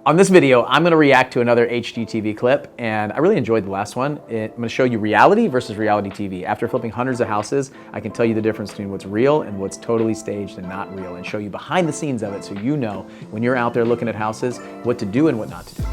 On this video, I'm gonna react to another HGTV clip, and I really enjoyed the last one. I'm gonna show you reality versus reality TV. After flipping hundreds of houses, I can tell you the difference between what's real and what's totally staged and not real, and show you behind the scenes of it so you know when you're out there looking at houses, what to do and what not to do.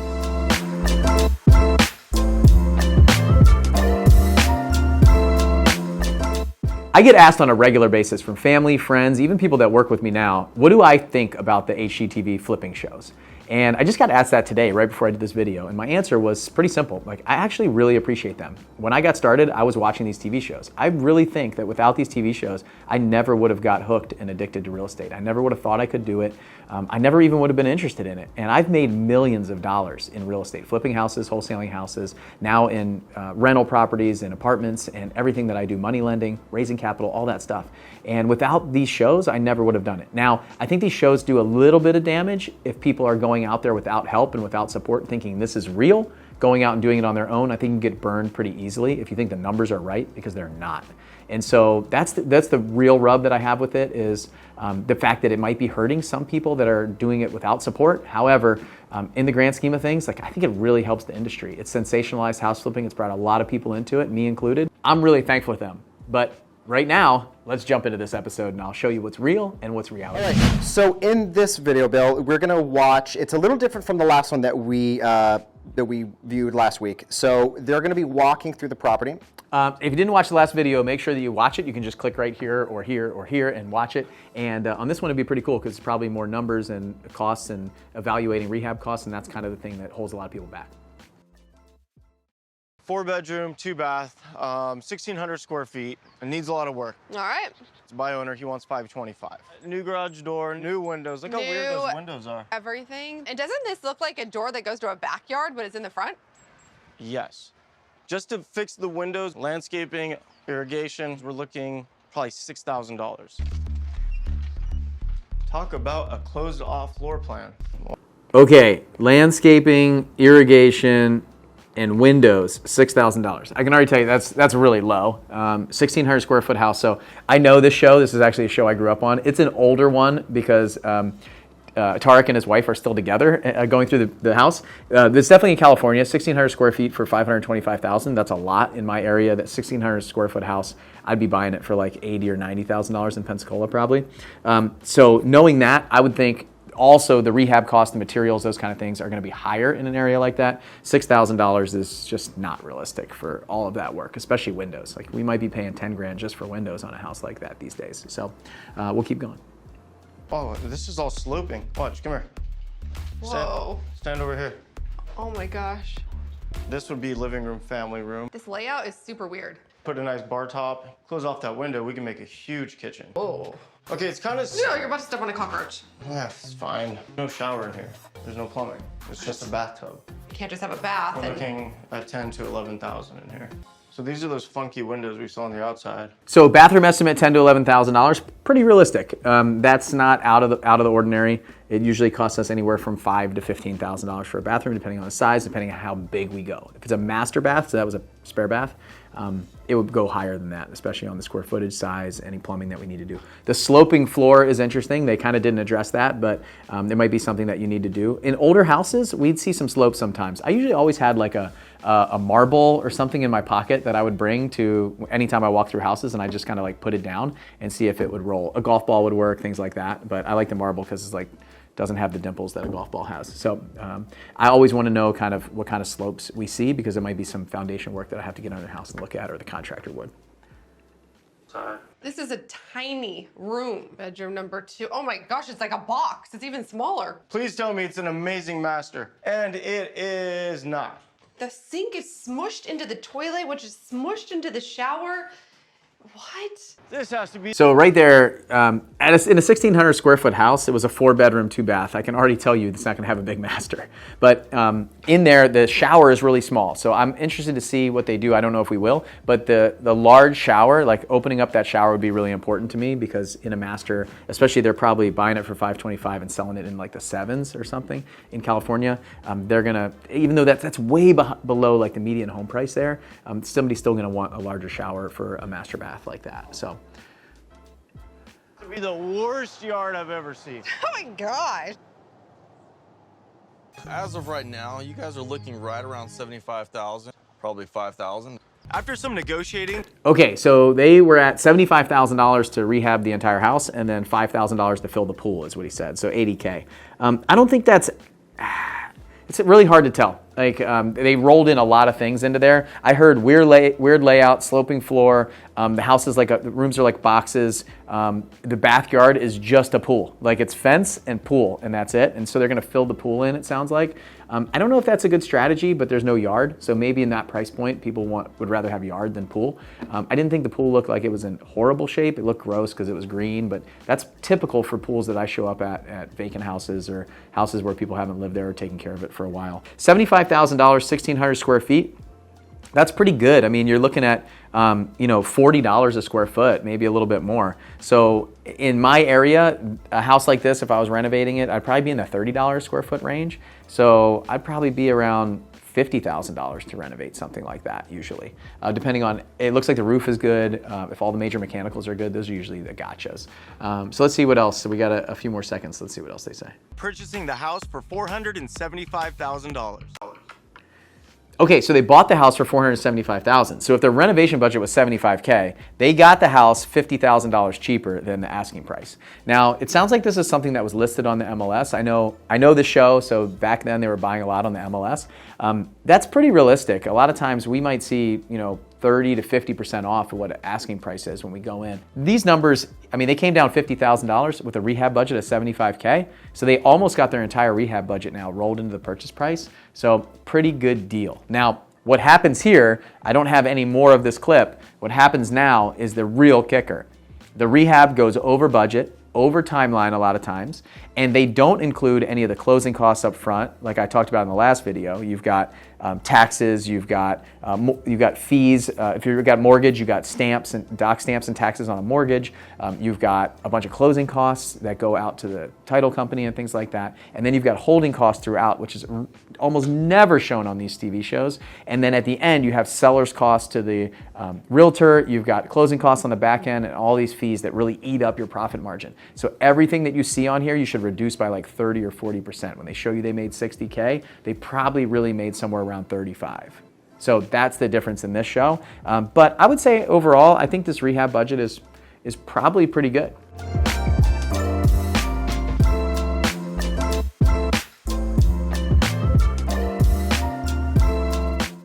I get asked on a regular basis from family, friends, even people that work with me now, what do I think about the HGTV flipping shows? And I just got asked that today, right before I did this video, and my answer was pretty simple. Like, I actually really appreciate them. When I got started, I was watching these TV shows. I really think that without these TV shows, I never would have got hooked and addicted to real estate. I never would have thought I could do it. I never even would have been interested in it. And I've made millions of dollars in real estate, flipping houses, wholesaling houses, now in rental properties and apartments and everything that I do, money lending, raising capital, all that stuff. And without these shows, I never would have done it. Now, I think these shows do a little bit of damage if people are going out there without help and without support, thinking this is real, going out and doing it on their own. I think you can get burned pretty easily if you think the numbers are right, because they're not. And so that's the real rub that I have with it, is the fact that it might be hurting some people that are doing it without support. However, in the grand scheme of things, like, I think it really helps the industry. It's sensationalized house flipping. It's brought a lot of people into it, me included. I'm really thankful for them. But right now, let's jump into this episode and I'll show you what's real and what's reality. All right, so in this video, Bill, we're gonna watch, it's a little different from the last one that we viewed last week. So they're gonna be walking through the property. If you didn't watch the last video, make sure that you watch it. You can just click right here or here or here and watch it. And on this one, it'd be pretty cool because it's probably more numbers and costs and evaluating rehab costs, and that's kind of the thing that holds a lot of people back. 4-bedroom, 2-bath, 1,600 square feet. It needs a lot of work. All right. It's by owner, he wants 525. New garage door, new windows. Look how weird those windows are. Everything. And doesn't this look like a door that goes to a backyard, but it's in the front? Yes. Just to fix the windows, landscaping, irrigation, we're looking probably $6,000. Talk about a closed off floor plan. Okay, landscaping, irrigation, and windows, $6,000. I can already tell you that's really low. 1,600 square foot house. So I know this show. This is actually a show I grew up on. It's an older one because Tarek and his wife are still together going through the house. It's definitely in California. 1,600 square feet for $525,000. That's a lot in my area. That 1,600 square foot house, I'd be buying it for like $80,000 or $90,000 in Pensacola probably. So knowing that, I would think also the rehab cost, the materials, those kind of things are going to be higher in an area like that. $6,000 is just not realistic for all of that work, especially windows. Like, we might be paying 10 grand just for windows on a house like that these days. So we'll keep going. Oh, this is all sloping. Watch, come here. Whoa. Stand over here. Oh my gosh. This would be living room, family room. This layout is super weird. Put a nice bar top, close off that window, we can make a huge kitchen. Oh. Okay, it's kind of... No, you're about to step on a cockroach. Yeah, it's fine. No shower in here. There's no plumbing. It's just a bathtub. You can't just have a bath. We're looking at 10 to 11,000 in here. So these are those funky windows we saw on the outside. So bathroom estimate, $10,000 to $11,000, pretty realistic. That's not out of the ordinary. It usually costs us anywhere from $5,000 to $15,000 for a bathroom, depending on the size, depending on how big we go. If it's a master bath, so that was a spare bath, it would go higher than that, especially on the square footage size, any plumbing that we need to do. The sloping floor is interesting. They kind of didn't address that, but it might be something that you need to do. In older houses, we'd see some slopes sometimes. I usually always had like a marble or something in my pocket that I would bring to anytime I walk through houses, and I just kind of like put it down and see if it would roll. A golf ball would work, things like that, but I like the marble because it's like, doesn't have the dimples that a golf ball has. So I always want to know kind of what kind of slopes we see, because it might be some foundation work that I have to get under the house and look at, or the contractor would. Sorry. This is a tiny room, bedroom number 2. Oh my gosh, it's like a box. It's even smaller. Please tell me it's an amazing master. And it is not. The sink is smushed into the toilet, which is smushed into the shower. What? This has to be... So right there, in a 1,600 square foot house, it was a 4-bedroom, 2-bath. I can already tell you it's not going to have a big master. But in there, the shower is really small. So I'm interested to see what they do. I don't know if we will, but the large shower, like opening up that shower, would be really important to me, because in a master, especially, they're probably buying it for $525 and selling it in like the 7s or something in California. They're gonna, even though that's way below like the median home price there, somebody's still gonna want a larger shower for a master bath like that. So To be the worst yard I've ever seen. Oh my gosh. As of right now, you guys are looking right around 75,000, probably 5,000. After some negotiating, Okay, so they were at $75,000 to rehab the entire house and then $5,000 to fill the pool is what he said, so $80K. I don't think that's, it's really hard to tell. Like they rolled in a lot of things into there. I heard weird layout, sloping floor. The house is like the rooms are like boxes. The backyard is just a pool, like it's fence and pool, and that's it. And so they're going to fill the pool in. It sounds like. I don't know if that's a good strategy, but there's no yard, so maybe in that price point, people would rather have yard than pool. I didn't think the pool looked like it was in horrible shape. It looked gross because it was green, but that's typical for pools that I show up at vacant houses or houses where people haven't lived there or taken care of it for a while. $75,000, 1,600 square feet. That's pretty good. I mean, you're looking at $40 a square foot, maybe a little bit more. So in my area, a house like this, if I was renovating it, I'd probably be in the $30 a square foot range. So I'd probably be around $50,000 to renovate something like that usually. Depending on, it looks like the roof is good. If all the major mechanicals are good, those are usually the gotchas. So let's see what else. So we got a few more seconds. Let's see what else they say. purchasing the house for $475,000. Okay, so they bought the house for $475,000. So if their renovation budget was $75K, they got the house $50,000 cheaper than the asking price. Now, it sounds like this is something that was listed on the MLS. I know the show, so back then they were buying a lot on the MLS. That's pretty realistic. A lot of times we might see, 30 to 50% off of what an asking price is when we go in. These numbers, I mean, they came down $50,000 with a rehab budget of $75K. So they almost got their entire rehab budget now rolled into the purchase price. So pretty good deal. Now, what happens here, I don't have any more of this clip. What happens now is the real kicker. The rehab goes over budget, over timeline a lot of times, and they don't include any of the closing costs up front, like I talked about in the last video. You've got taxes, you've got fees. If you've got mortgage, you've got stamps and doc stamps and taxes on a mortgage. You've got a bunch of closing costs that go out to the title company and things like that. And then you've got holding costs throughout, which is almost never shown on these TV shows. And then at the end, you have seller's costs to the realtor. You've got closing costs on the back end and all these fees that really eat up your profit margin. So everything that you see on here, you should reduce by like 30 or 40%. When they show you they made 60K, they probably really made somewhere around 35. So that's the difference in this show. But I would say overall, I think this rehab budget is probably pretty good.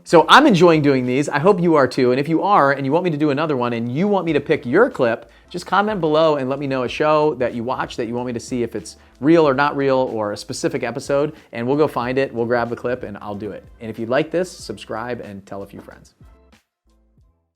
So I'm enjoying doing these. I hope you are too. And if you are and you want me to do another one and you want me to pick your clip, just comment below and let me know a show that you watch that you want me to see if it's real or not real or a specific episode, and we'll go find it, we'll grab the clip and I'll do it. And if you like this, subscribe and tell a few friends.